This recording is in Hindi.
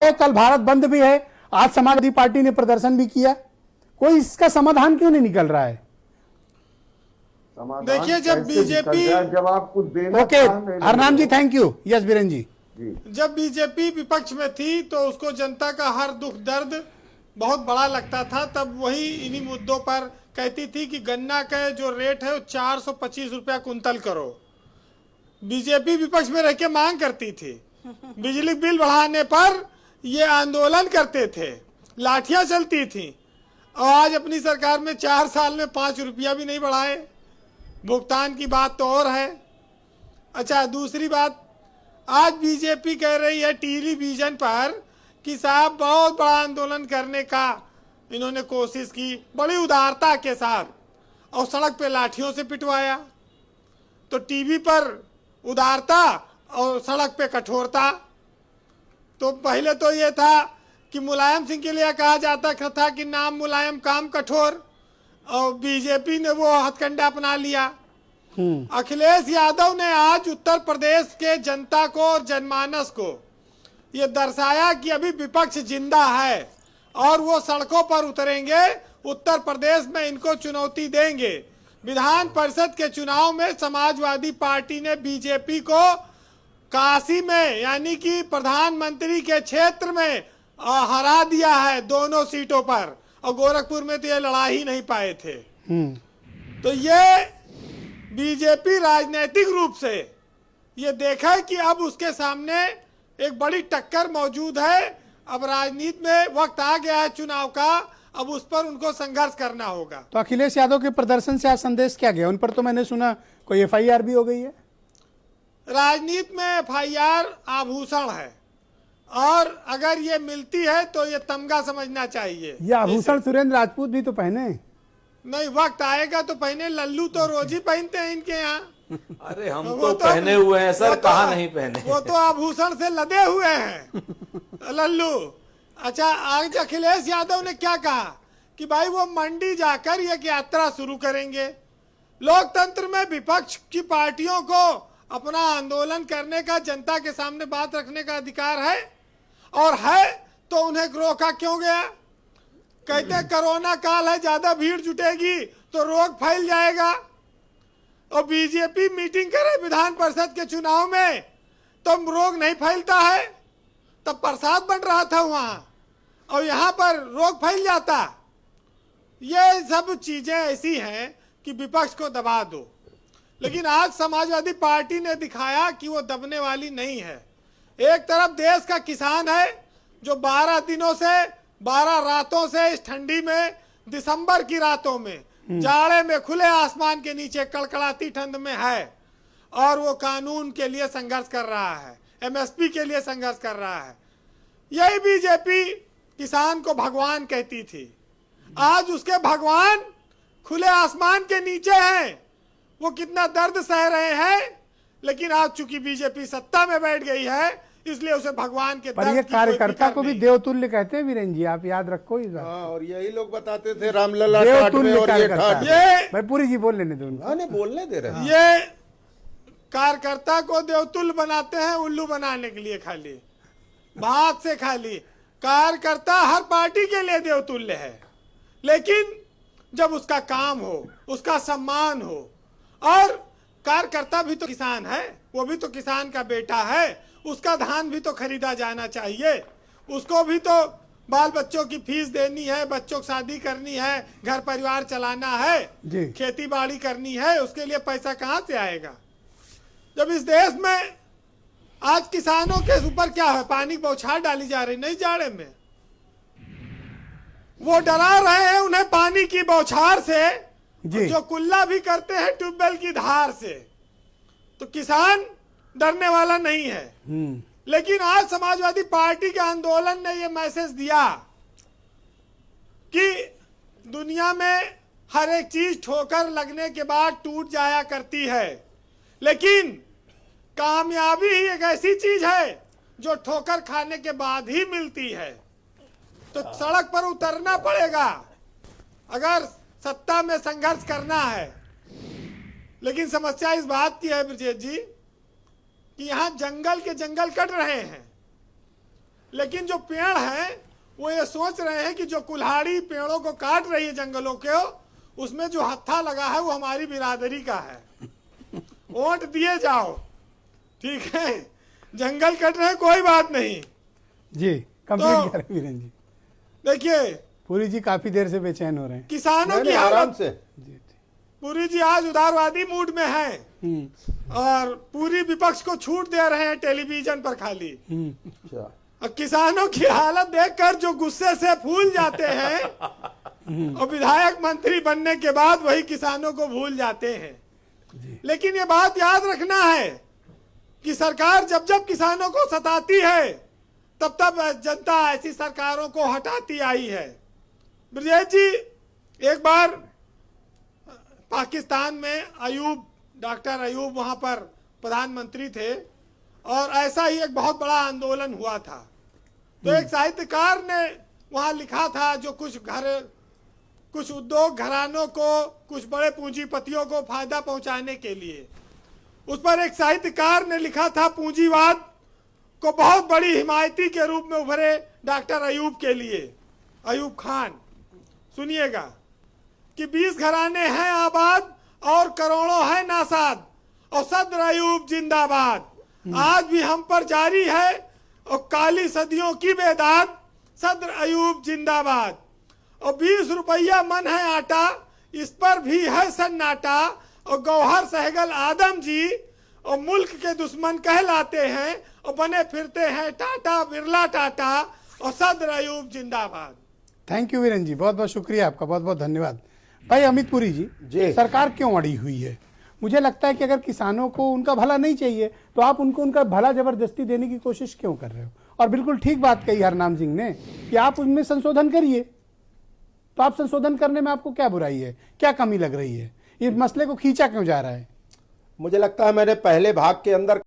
कल भारत बंद भी है, आज समाजवादी पार्टी ने प्रदर्शन भी किया, कोई इसका समाधान क्यों नहीं निकल रहा है? देखिए, जब बीजेपी, जब आप कुछ देना okay Harnam ji, thank you. Yes Biren ji, जब बीजेपी विपक्ष में थी तो उसको जनता का हर दुख दर्द बहुत बड़ा लगता था। तब वही इन्हीं मुद्दों पर कहती थी कि गन्ना का जो रेट है वो 425 रुपया कुंतल करो। बीजेपी विपक्ष में रह के मांग करती थी। बिजली बिल बढ़ाने पर ये आंदोलन करते थे, लाठियां चलती थी। और आज अपनी सरकार में 4 साल में 5 रुपया भी नहीं बढ़ाए। भुगतान की बात तो और है। अच्छा, दूसरी बात, आज बीजेपी कह रही है टेलीविजन पर कि साहब बहुत बड़ा आंदोलन करने का इन्होंने कोशिश की, बड़ी उदारता के साथ, और सड़क पे लाठियों से पिटवाया। तो टीवी पर उदारता और सड़क पे कठोरता। तो पहले तो ये था कि मुलायम सिंह के लिए कहा जाता था कि नाम मुलायम काम कठोर, और बीजेपी ने वो हथकंडा अपना लिया। अखिलेश यादव ने आज उत्तर प्रदेश के जनता को और जनमानस को ये दर्शाया कि अभी विपक्ष जिंदा है और वो सड़कों पर उतरेंगे, उत्तर प्रदेश में इनको चुनौती देंगे। विधान परिषद के चुनाव में समाजवादी पार्टी ने बीजेपी को काशी में, यानी कि प्रधानमंत्री के क्षेत्र में हरा दिया है दोनों सीटों पर, और गोरखपुर में तो ये लड़ा ही नहीं पाए थे। तो ये बीजेपी राजनीतिक रूप से ये देखा कि अब उसके सामने एक बड़ी टक्कर मौजूद है। अब राजनीति में वक्त आ गया है चुनाव का, अब उस पर उनको संघर्ष करना होगा। तो अखिलेश यादव के प्रदर्शन से आज संदेश क्या गया? उन पर तो मैंने सुना कोई एफआईआर भी हो गई है। राजनीति में एफआईआर आभूषण है, और अगर ये मिलती है तो ये तमगा समझना चाहिए। ये आभूषण सुरेंद्र राजपूत भी तो पहने। नहीं, वक्त आएगा तो पहने। लल्लू तो रोज ही पहनते हैं इनके यहाँ। अरे हम तो पहने हुए हैं सर, कहाँ नहीं पहने। वो तो आभूषण से लदे हुए हैं लल्लू। अच्छा, आज अखिलेश यादव ने क्या कहा कि भाई वो मंडी जाकर एक यात्रा शुरू करेंगे। लोकतंत्र में विपक्ष की पार्टियों को अपना आंदोलन करने का, जनता के सामने बात रखने का अधिकार है, और है तो उन्हें रोका क्यों गया? कहते हैं कोरोना काल है, ज्यादा भीड़ जुटेगी तो रोग फैल जाएगा। और बीजेपी मीटिंग करे विधान परिषद के चुनाव में तो रोग नहीं फैलता है, तब प्रसाद बन रहा था वहां, और यहां पर रोग फैल जाता। ये सब चीजें ऐसी हैं कि विपक्ष को दबा दो। लेकिन आज समाजवादी पार्टी ने दिखाया कि वो दबने वाली नहीं है। एक तरफ देश का किसान है जो 12 दिनों से, 12 रातों से इस ठंडी में, दिसंबर की रातों में, जाड़े में खुले आसमान के नीचे कड़कड़ाती ठंड में है, और वो कानून के लिए संघर्ष कर रहा है, एमएसपी के लिए संघर्ष कर रहा है। यही बीजेपी किसान को भगवान कहती थी, आज उसके भगवान खुले आसमान के नीचे हैं। वो कितना दर्द सह रहे हैं, लेकिन आज चूंकि बीजेपी सत्ता में बैठ गई है, इसलिए उसे भगवान के पर ये कार्यकर्ता को भी देवतुल्य कहते हैं वीरेन जी, आप याद रखो इस बात। और यही लोग बताते थे रामलला देवतुल्य और ये भाई पूरी जी बोल लेने दो उनको। नहीं बोलने दे रहे। ये कार्यकर्ता को देवतुल्य बनाते हैं उल्लू बनाने के लिए, खाली बात से खाली। कार्यकर्ता हर पार्टी के लिए देवतुल्य है, लेकिन जब उसका काम हो, उसका सम्मान हो, और कार्यकर्ता भी तो किसान है, वो भी तो किसान का बेटा है, उसका धान भी तो खरीदा जाना चाहिए, उसको भी तो बाल बच्चों की फीस देनी है, बच्चों की शादी करनी है, घर परिवार चलाना है, खेती बाड़ी करनी है, उसके लिए पैसा कहाँ से आएगा? जब इस देश में आज किसानों के ऊपर क्या है, पानी की बौछार डाली जा रही, नहीं जाड़े में वो डरा रहे हैं उन्हें पानी की बौछार से, जो कुल्ला भी करते हैं ट्यूबवेल की धार से। तो किसान डरने वाला नहीं है। लेकिन आज समाजवादी पार्टी के आंदोलन ने यह मैसेज दिया कि दुनिया में हर एक चीज ठोकर लगने के बाद टूट जाया करती है, लेकिन कामयाबी ही एक ऐसी चीज है जो ठोकर खाने के बाद ही मिलती है। तो सड़क पर उतरना पड़ेगा अगर सत्ता में संघर्ष करना है। लेकिन समस्या इस बात की है ब्रजेश जी कि यहाँ जंगल के जंगल कट रहे हैं, लेकिन जो पेड़ हैं वो ये सोच रहे हैं कि जो कुल्हाड़ी पेड़ों को काट रही है जंगलों के, उसमें जो हत्था लगा है वो हमारी बिरादरी का है, वोट दिए जाओ। ठीक है, जंगल कट रहे कोई बात नहीं। जी कंप्लीट करें वीरेन जी। देखिए पुरी जी काफी देर से बेचैन हो रहे हैं। किसानों नहीं, की नहीं, आराम हालत, से। पुरी जी आज उदारवादी मूड में है और पूरी विपक्ष को छूट दे रहे हैं टेलीविजन पर खाली। अच्छा। और किसानों की हालत देखकर जो गुस्से से फूल जाते हैं और विधायक मंत्री बनने के बाद वही किसानों को भूल जाते हैं। लेकिन ये बात याद रखना है कि सरकार जब जब किसानों को सताती है तब तब जनता ऐसी सरकारों को हटाती आई है। ब्रजेश जी, एक बार पाकिस्तान में अयूब, डॉक्टर अयूब वहां पर प्रधानमंत्री थे और ऐसा ही एक बहुत बड़ा आंदोलन हुआ था। तो एक साहित्यकार ने वहां लिखा था, जो कुछ उद्योग घरानों को, कुछ बड़े पूंजीपतियों को फायदा पहुंचाने के लिए, उस पर एक साहित्यकार ने लिखा था, पूंजीवाद को बहुत बड़ी हिमायती के रूप में उभरे डॉक्टर अयूब के लिए, अयूब खान। सुनिएगा कि 20 घराने हैं आबाद और करोड़ों हैं नासाद, और सद्र अयूब जिंदाबाद। आज भी हम पर जारी है और काली सदियों की बेदाद, सद्र अयूब जिंदाबाद। और 20 रुपया मन है आटा, इस पर भी है सन्नाटा। और गौहर सहगल आदम जी और मुल्क के दुश्मन कहलाते हैं और बने फिरते हैं टाटा बिरला टाटा, और सद्र अयूब जिंदाबाद। थैंक यू वीरेन जी, बहुत बहुत शुक्रिया आपका, बहुत बहुत धन्यवाद। भाई अमित पुरी जी, सरकार क्यों अड़ी हुई है? मुझे लगता है कि अगर किसानों को उनका भला नहीं चाहिए तो आप उनको उनका भला जबरदस्ती देने की कोशिश क्यों कर रहे हो? और बिल्कुल ठीक बात कही हरनाम सिंह ने कि आप उनमें संशोधन करिए। तो आप संशोधन करने में आपको क्या बुराई है, क्या कमी लग रही है? इस मसले को खींचा क्यों जा रहा है? मुझे लगता है मैंने पहले भाग के अंदर